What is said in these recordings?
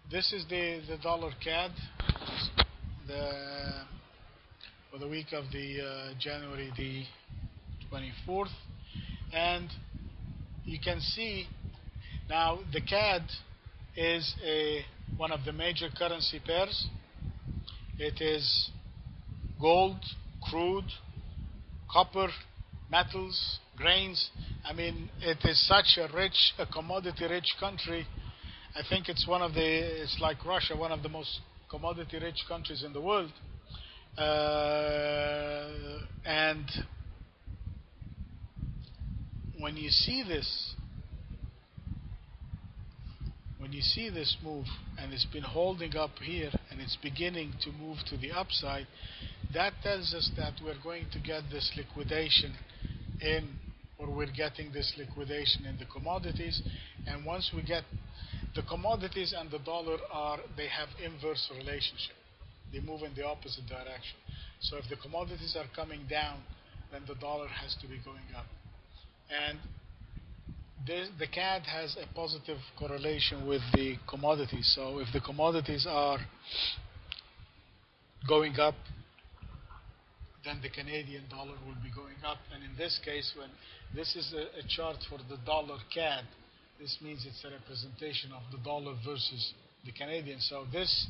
This is the dollar CAD the for the week of the January the 24th, and you can see now the CAD is one of the major currency pairs. It is gold, crude, copper, metals, grains. I mean, it is such a commodity-rich country. I think it's like Russia, one of the most commodity-rich countries in the world. And when you see this, when you see this move, and it's been holding up here, and it's beginning to move to the upside, that tells us that we're going to get this liquidation in, or we're getting this liquidation in the commodities. And once we get the commodities and the dollar they have inverse relationship. They move in the opposite direction. So if the commodities are coming down, then the dollar has to be going up. And the CAD has a positive correlation with the commodities. So if the commodities are going up, then the Canadian dollar will be going up. And in this case, when this is a chart for the dollar CAD, this means it's a representation of the dollar versus the Canadian. So this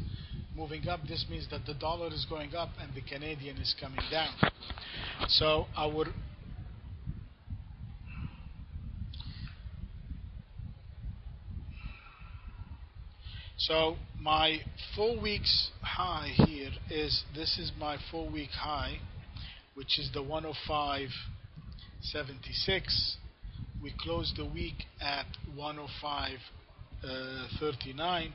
moving up, this means that the dollar is going up and the Canadian is coming down. So my 4 weeks high here this is my 4-week high, which is the 105.76. We closed the week at 105.39,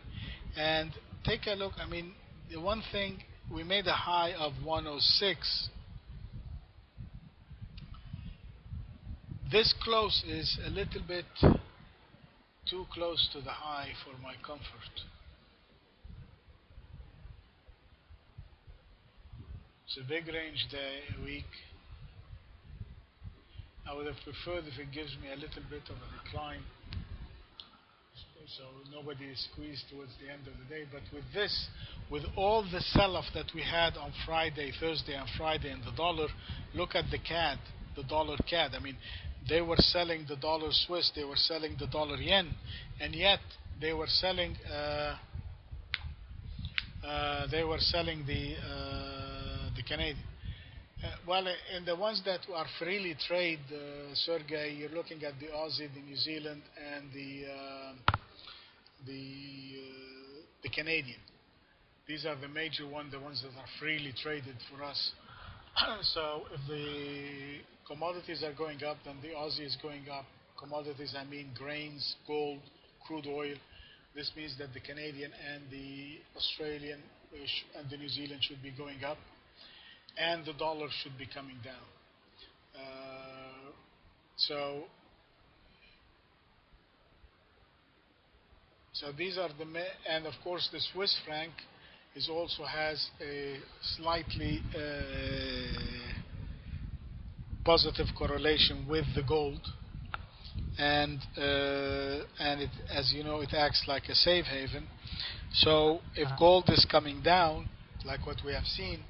and take a look. I mean, the one thing, we made a high of 106. This close is a little bit too close to the high for my comfort. It's a big range day week. I would have preferred if it gives me a little bit of a decline, so nobody is squeezed towards the end of the day. But with this, with all the sell-off that we had on Friday, Thursday and Friday in the dollar, look at the CAD, the dollar CAD. I mean, they were selling the dollar Swiss, they were selling the dollar yen, and yet they were selling the Canadian. Well, in the ones that are freely trade, Sergey, you're looking at the Aussie, the New Zealand, and the Canadian. These are the major ones, the ones that are freely traded for us. So if the commodities are going up, then the Aussie is going up. Commodities, I mean grains, gold, crude oil. This means that the Canadian and the Australian and the New Zealand should be going up, and the dollar should be coming down. So these are and of course the Swiss franc also has a slightly positive correlation with the gold, and it, as you know, it acts like a safe haven. So if gold is coming down, like what we have seen,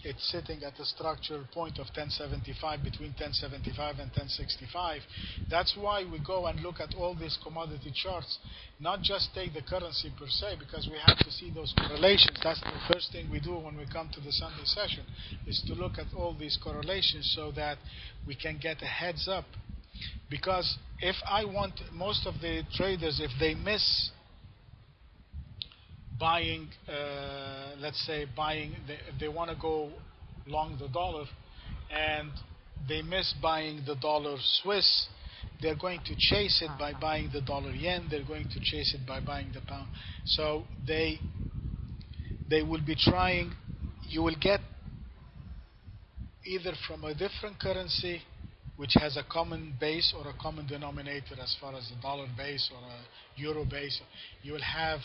it's sitting at a structural point of 1075, between 1075 and 1065. That's why we go and look at all these commodity charts, not just take the currency per se, because we have to see those correlations. That's the first thing we do when we come to the Sunday session, is to look at all these correlations so that we can get a heads up. Because if I want, most of the traders, if they miss buying, let's say if they want to go long the dollar and they miss buying the dollar Swiss, they're going to chase it by buying the dollar yen, they're going to chase it by buying the pound. So they will be trying, you will get either from a different currency which has a common base or a common denominator as far as the dollar base or a euro base, you will have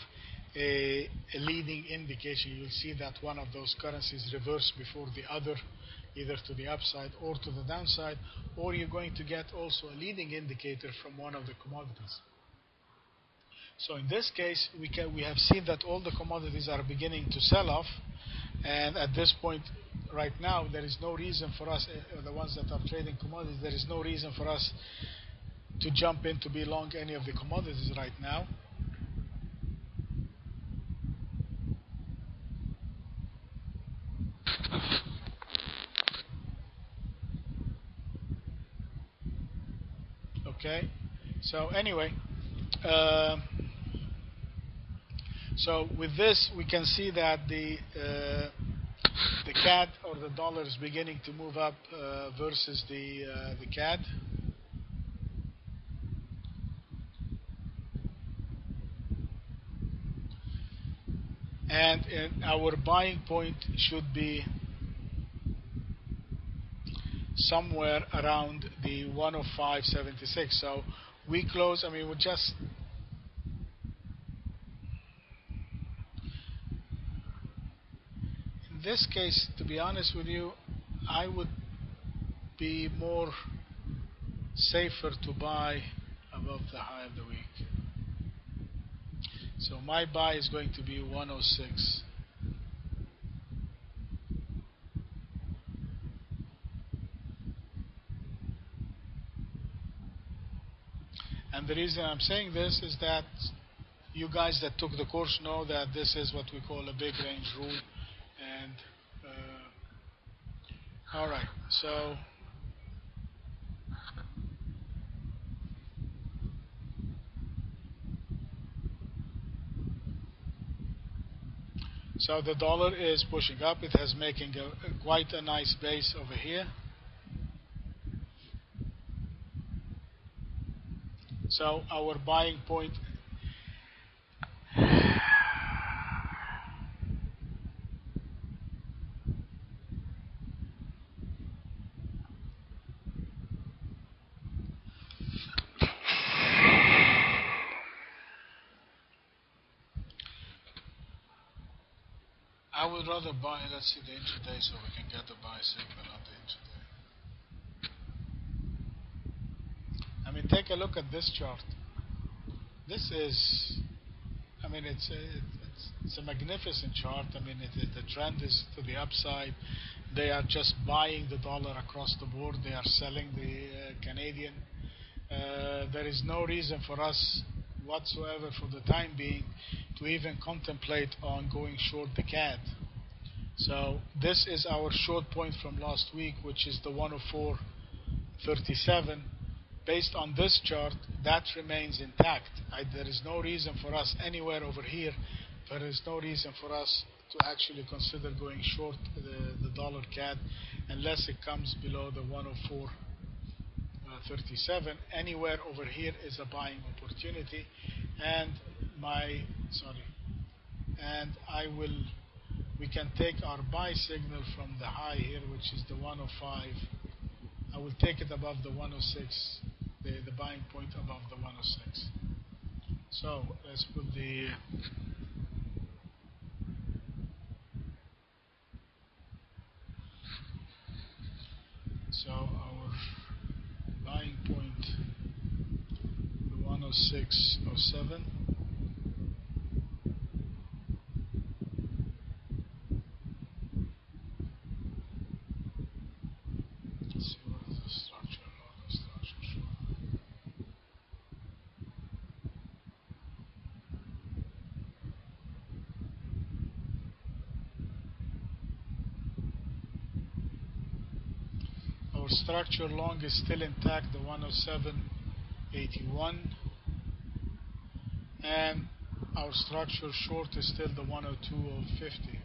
a leading indication. You'll see that one of those currencies reverse before the other, either to the upside or to the downside, or you're going to get also a leading indicator from one of the commodities. So in this case, we have seen that all the commodities are beginning to sell off, and at this point, right now, there is no reason for us, the ones that are trading commodities, there is no reason for us to jump in to be long any of the commodities right now. Okay, so anyway, uh, so with this we can see that the CAD or the dollar is beginning to move up versus the CAD. And our buying point should be somewhere around the 105.76. So we close, I mean, we just, in this case, to be honest with you, I would be more safer to buy above the high of the week. So my buy is going to be 106. And the reason I'm saying this is that you guys that took the course know that this is what we call a big range rule. And all right, so the dollar is pushing up. It has making quite a nice base over here. So our buying point, I would rather buy, let's see the intraday so we can get the buy signal on the intraday. I mean, take a look at this chart. This is, I mean, it's a magnificent chart. I mean, the trend is to the upside. They are just buying the dollar across the board. They are selling the Canadian. There is no reason for us whatsoever for the time being to even contemplate on going short the CAD. So this is our short point from last week, which is the 104.37. Based on this chart, that remains intact. There is no reason for us anywhere over here. There is no reason for us to actually consider going short the dollar CAD unless it comes below the 104.37. Anywhere over here is a buying opportunity, and we can take our buy signal from the high here, which is the 105. I will take it above the 106, the buying point above the 106. So let's put our buying point, the 106.07. Our structure long is still intact, the 107.81, and our structure short is still the 102.50.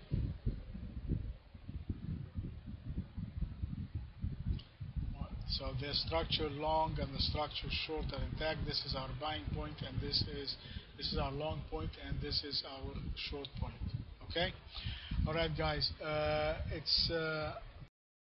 So the structure long and the structure short are intact. This is our buying point, and this is our long point, and this is our short point. Okay. All right, guys.